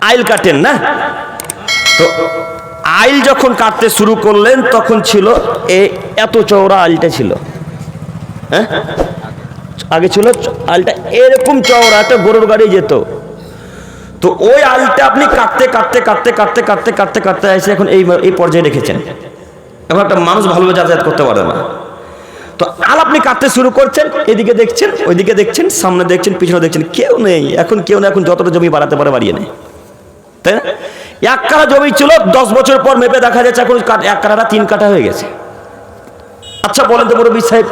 আইল কাটেন না? তো আইল যখন কাটতে শুরু করলেন তখন ছিল এত চওড়া আইলটা ছিল। হ্যাঁ, আগে ছিল আইলটা এরকম চওড়া, একটা গরুর গাড়ি যেত। তো ওই আইলটা আপনি কাটতে কাটতে কাটতে কাটতে কাটতে কাটতে কাটতে এসে এখন এই পর্যায়ে রেখেছেন। এখন একটা মানুষ ভালোভাবে যাতায়াত করতে পারে না। তো আল আপনি কাটতে শুরু করছেন, এদিকে দেখছেন, ওইদিকে দেখছেন, সামনে দেখছেন, পিছনে দেখছেন, কেউ নেই। এখন কেউ না, এখন যতটা জমি বাড়াতে পারে বাড়িয়ে নেই, তাই না? 1 কাঠা জমি ছিল, 10 বছর পর মেপে দেখা যাচ্ছে এখন 1 কাঠাটা 3 কাঠা হয়ে গেছে। আচ্ছা বলেন তো মুরব্বি সাহেব,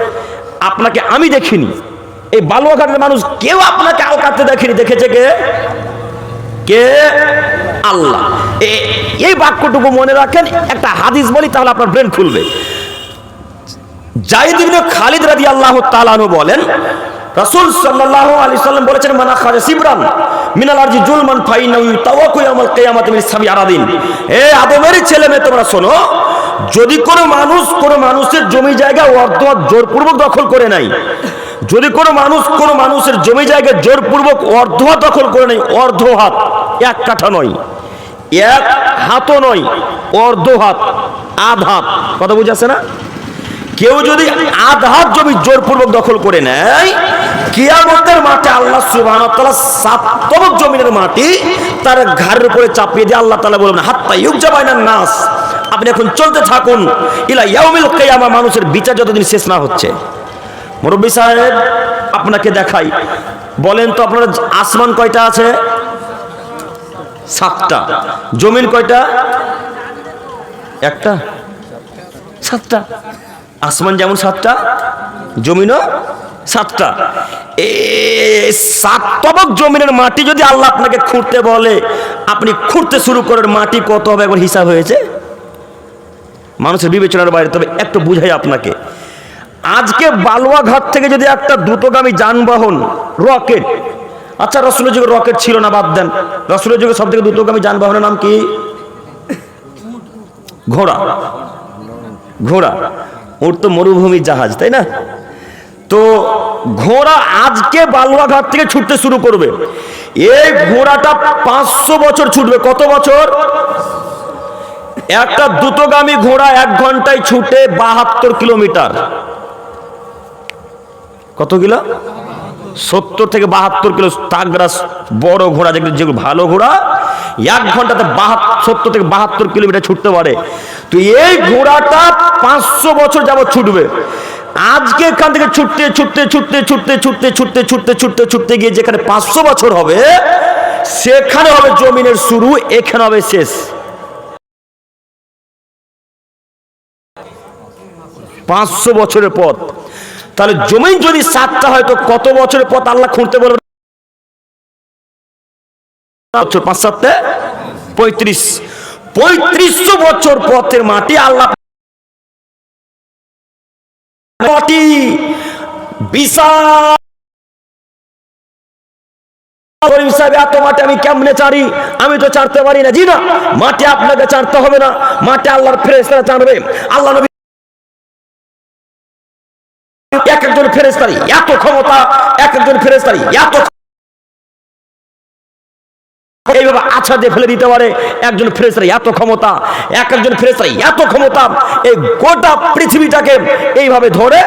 আপনাকে আমি দেখিনি, এই বালুয়াঘাটের মানুষ কেউ আপনাকে আল কাটতে দেখেনি, দেখেছে কে? কে? আল্লাহ। এই বাক্যটুকু মনে রাখেন। একটা হাদিস বলি তাহলে আপনার ব্রেন খুলবে। যায়েদ ইবনে খালিদ রাদিয়াল্লাহু তাআলা আনহু বলেন, রাসূল সাল্লাল্লাহু আলাইহি সাল্লাম বলেছেন, মান আখাযা সিবরান মিনাল আরজি জুলমান ফাইনাহু তাওয়াক্কু ইয়াউমাল কিয়ামাতি মিন সাবি আরাদিন। হে আদমের ছেলে মেয়ে, তোমরা শোনো, যদি কোনো মানুষের জমি জায়গা অর্ধহাত জোরপূর্বক দখল করে নাই, যদি কোনো মানুষের জমি জায়গা জোরপূর্বক অর্ধহাত দখল করে নাই, অর্ধহাত, 1 কাঠা নয়, 1 হাতও নয়, অর্ধহাত, আধ হাত, কথা বুঝাচ্ছে না? কেউ যদি আধ হাত জমি জোরপূর্বক দখল করে নেয়, কিয়ামতের মাঠে আল্লাহ সুবহানাহু ওয়া তাআলা 7 তবক জমিনের মাটি তার ঘাড়ের উপরে চাপিয়ে দিয়ে আল্লাহ তাআলা বলবেন, হাত্তা ইউকজা বাইনান নাস, আপনি এখন চলতে থাকুন ইলা ইয়াউমিল কিয়ামা, মানুষের বিচার যতদিন শেষ না হচ্ছে। মুরব্বি সাহেব আপনাকে দেখাই, বলেন তো আপনার আসমান কয়টা আছে? 7টা। জমিন কয়টা? একটা? 7টা। আসমান যেমন 7টা, জমিনও 7টা। 7 তবক জমিনের মাটি যদি আল্লাহ আপনাকে খুঁড়তে বলে, আপনি খুঁড়তে শুরু করেন, মাটি কত হবে এখন হিসাব হয়েছে? মানুষের বিবেচনার বাইরে। তবে একটু বুঝাই আপনাকে, আজকে বালুয়াঘাট থেকে যদি একটা দ্রুতগামী যানবাহন, রকেট, আচ্ছা রাসূলের যুগে রকেট ছিল না, বাদ দেন, রাসূলের যুগে সব থেকে দ্রুতগামী যানবাহনের নাম কি? ঘোড়া। ঘোড়া, ওর তো মরুভূমির জাহাজ, তাই না? তো ঘোড়া আজকে বালুয়াঘাট থেকে ছুটতে শুরু করবে, এই ঘোড়াটা 500 বছর ছুটবে। কত বছর? একটা দ্রুতগামী ঘোড়া 1 ঘন্টায় ছুটে 72 কিলোমিটার। কত কিলো? 70 থেকে 72 কিলো। তাগড়া বড় ঘোড়া, যেগুলো ভালো ঘোড়া, 1 ঘন্টাতে 70 থেকে 72 কিলোমিটার ছুটতে পারে। তো এই ঘোড়াটা 500 বছর যাবত ছুটবে। আজকে এখান থেকে ছুটতে ছুটতে ছুটতে ছুটতে ছুটতে ছুটতে ছুটতে ছুটতে ছুটতে গিয়ে যেখানে 500 বছর হবে, সেখানে হবে জমিনের শুরু, এখানে হবে শেষ। 500 বছরের পথ। তাহলে জমিন যদি 7টা হয়, তো কত বছরের পথ আল্লাহ খুঁড়তে বলবে? 5-7 3500 বছর পথের মাটি আল্লাহ, মাটি বিশাল। এত মাটি আমি কেমনে চারি? আমি তো চারতে পারি না। জি না, মাটি আপনাকে চারতে হবে না, মাটি আল্লাহর ফেরেশতারা চারবে। আল্লাহ নবী একজন ফেরেশতারই এত ক্ষমতা, একজন ফেরেশতারই এত এইভাবে আছাড় দিয়ে ফেলে দিতে পারে। একজন ফেরেশতার এত ক্ষমতা, একজন ফেরেশতার এত ক্ষমতা, এই গোটা পৃথিবীটাকে এইভাবে ধরে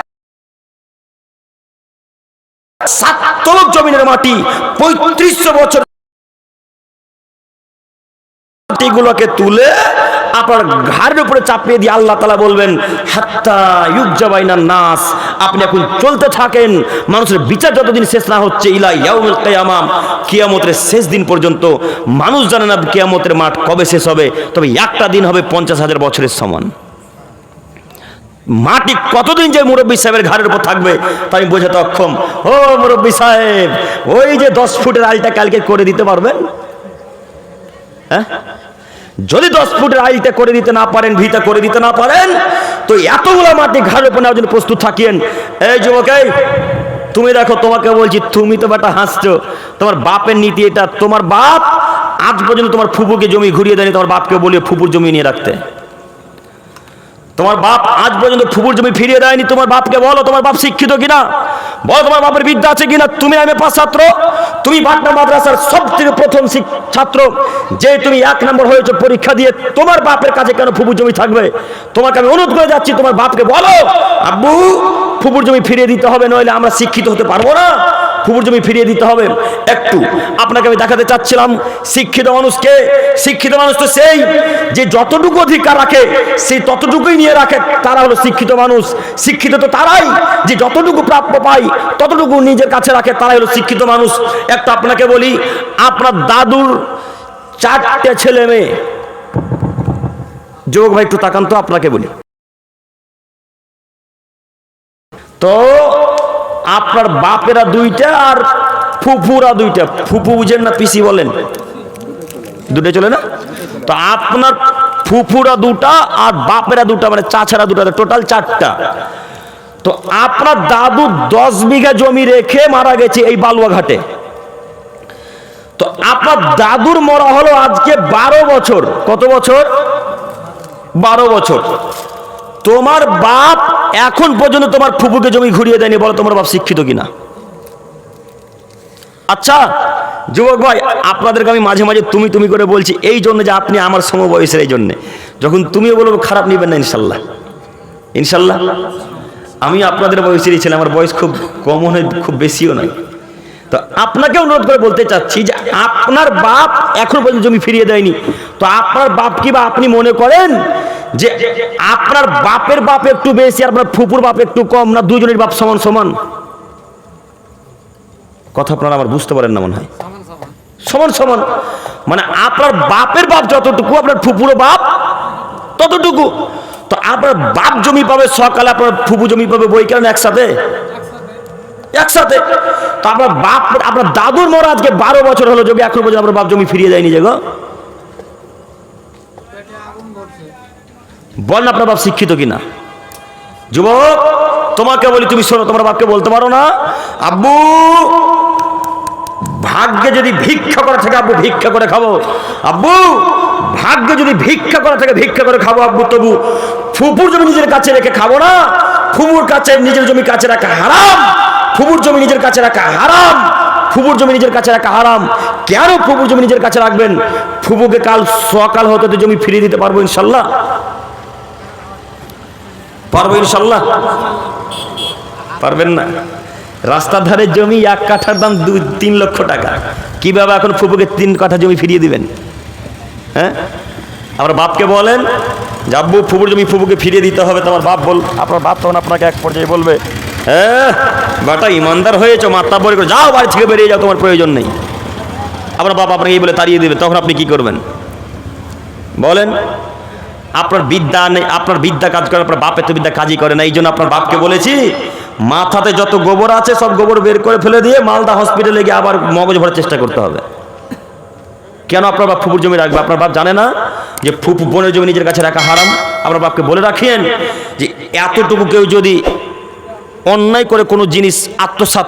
7 তবক জমিনের মাটি 3500 বছর মাটিগুলোকে তুলে আপনার ঘাড়ের উপরে চাপিয়ে দিয়ে আল্লাহ তাআলা বলবেন, হাত্তা ইউকজা বাইনান নাস, আপনি এখন চলতে থাকেন, মানুষের বিচার যতদিন শেষ না হচ্ছে, ইলা ইয়াউমুল কিয়ামা, কিয়ামতের শেষ দিন পর্যন্ত। মানুষ জানে না কিয়ামতের মাঠ কবে শেষ হবে, তবে একটা দিন হবে 50,000 বছরের সমান। মাটি কতদিন যে মুরব্বী সাহেবের ঘাড়ের উপর থাকবে তা আমি বোঝাতে অক্ষম। ও মুরব্বী সাহেব, ওই যে 10 ফুটের আইলটা কালকে করে দিতে পারবেন? হ্যাঁ, যদি 10 ফুটের আইলটা করে দিতে না পারেন, ভিটা করে দিতে না পারেন, তো এতগুলো মাটি ঘাড়ের উপর নেওয়ার জন্য প্রস্তুত থাকিয়েন। এই যুবক, তুমি দেখো, তোমাকে বলছি, তুমি তো বেটা হাসছো, তোমার বাপের নীতি এটা। তোমার বাপ আজ পর্যন্ত তোমার ফুপুকে জমি ঘুরিয়ে দেয়নি, তোমার বাপকে বলিয়ে ফুপুর জমি নিয়ে রাখতে। তোমার বাপ আজ পর্যন্ত ফুপুর জমি ফিরিয়ে দেয়নি, তোমার বাপকে বলো তোমার বাপ শিক্ষিত কিনা, বলো তোমার বাপের বিদ্যা আছে কিনা। তুমি এমএ পাস ছাত্র, তুমি পাটনা মাদ্রাসার সবথেকে প্রথম ছাত্র, যে তুমি 1 নম্বর হয়েছে পরীক্ষা দিয়ে, তোমার বাপের কাছে কেন ফুপুর জমি থাকবে? তোমাকে আমি অনুরোধ করে যাচ্ছি, তোমার বাপকে বলো আব্বু ফুপুর জমি ফিরিয়ে দিতে হবে, নইলে আমরা শিক্ষিত হতে পারবো না, ফুপুর জমি ফিরিয়ে দিতে হবে। একটু আপনাকে আমি দেখাতে চাচ্ছিলাম শিক্ষিত মানুষকে। শিক্ষিত মানুষ তো সেই যে যতটুকু অধিকার রাখে সেই ততটুকুই নিয়ে রাখে, তারা হলো শিক্ষিত মানুষ। শিক্ষিত তো তারাই যে যতটুকু প্রাপ্য পায় ততটুকু নিজের কাছে রাখে, তারাই হলো শিক্ষিত মানুষ। একটা আপনাকে বলি, আপনার দাদুর 4টে ছেলে মেয়ে। যুবক ভাই একটু তাকান তো, আপনাকে বলি তো আপনার বাপেরা 2টা আর ফুফুরা 2টা। ফুফু বুঝেন না পিসি বলেন, 2টা চলে না? তো আপনার ফুফুরা 2টা আর বাপেরা 2টা, মানে চাচারা 2টা, টোটাল 4টা। তো আপনার দাদু 10 বিঘা জমি রেখে মারা গেছে এই বালুয়াঘাটে। তো আপনার দাদুর মরা হলো আজকে 12 বছর। কত বছর? 12 বছর। তোমার বাপ এখন পর্যন্ত তোমার ফুফুকে জমি ঘুরিয়ে দেয়নি, বলো তোমার বাপ শিক্ষিত কিনা? আচ্ছা যুবক ভাই, আপনাদেরকে আমি মাঝে মাঝে তুমি তুমি করে বলছি এই জন্য যে আপনি আমার সমবয়সের, এই জন্যে যখন তুমিও বলবো খারাপ নিবেন না ইনশাল্লাহ। ইনশাল্লাহ আমি আপনাদের বয়সেরই ছিলাম, আমার বয়স খুব কমও নয় খুব বেশিও নয়। তো আপনাকে অনুরোধ করে বলতে চাচ্ছি যে আপনার বাপ এখন পর্যন্ত জমি ফিরিয়ে দেয়নি। তো আপনার বাপ কি বা আপনি মনে করেন যে আপনার বাপের বাপ একটু বেশি আর আপনার ফুপুর বাপ একটু কম, না দুজনের বাপ সমান সমান? কথা আপনারা আমার বুঝতে পারেন না মনে হয়। সমান সমান, মানে আপনার বাপের বাপ যতটুকু আপনার ফুপুরও বাপ ততটুকু। তো আপনার বাপ জমি পাবে সকালে, আপনার ফুপু জমি পাবে বই কেন একসাথে? একসাথে। তো আপনার বাপ, আপনার দাদুর মরা আজকে 12 বছর হলো, জমি এখন পর্যন্ত আপনার বাপ জমি ফিরিয়ে দেয়নি যে গো। বলেন আপনার বাপ শিক্ষিত কিনা? যুবক তোমাকে বলি, তুমি শোনো, তোমার বাপকে বলতে পারো না আব্বু ভাগ্যে যদি ভিক্ষা করা থাকে আব্বু ভিক্ষা করে খাবো, আব্বু ভাগ্যে যদি ভিক্ষা করা থাকে ভিক্ষা করে খাবো আব্বু, তবু ফুপুর জমি নিজের কাছে রেখে খাবো না। ফুপুর কাছে নিজের জমি কাছে রাখা হারাম, ফুপুর জমি নিজের কাছে রাখা হারাম, ফুপুর জমি নিজের কাছে রাখা হারাম। কেন ফুপুর জমি নিজের কাছে রাখবেন? ফুপুকে কাল সকাল হতে তো জমি ফিরিয়ে দিতে পারবো ইনশাল্লাহ, পারবো ইনশাল্লাহ? পারবেন না। রাস্তার ধারে জমি 1 কাঠার দাম 2-3 লক্ষ টাকা, কিভাবে এখন ফুপুকে 3 কাঠা জমি ফিরিয়ে দিবেন? হ্যাঁ, আমার বাপকে বলেন যে আব্বু ফুপুর জমি ফুপুকে ফিরিয়ে দিতে হবে। তোমার বাপ আপনার বাপ তখন আপনাকে এক পর্যায়ে বলবে, হ্যাঁ বাটা ইমানদার হয়েছো, মাথা বলে করে যাও, বাড়ি থেকে বেরিয়ে যাও, তোমার প্রয়োজন নেই। আপনার বাপ আপনাকে এই বলে তাড়িয়ে দেবে, তখন আপনি কি করবেন বলেন? আপনার বিদ্যা নেই, আপনার বিদ্যা কাজ করে, আপনার বাপের তো বিদ্যা কাজই করে না। এই জন্য আপনার বাপকে বলেছি মাথাতে যত গোবর আছে সব গোবর বের করে ফেলে দিয়ে মালদা হসপিটালে গিয়ে আবার মগজ ভরার চেষ্টা করতে হবে। কেন আপনার বাপ ফুপুর জমি রাখবে? আপনার বাপ জানে না যে ফুপু বোনের জমি নিজের কাছে রাখা হারাম? আপনার বাপকে বলে রাখেন যে এতটুকু কেউ যদি অন্যায় করে কোনো জিনিস আত্মসাৎ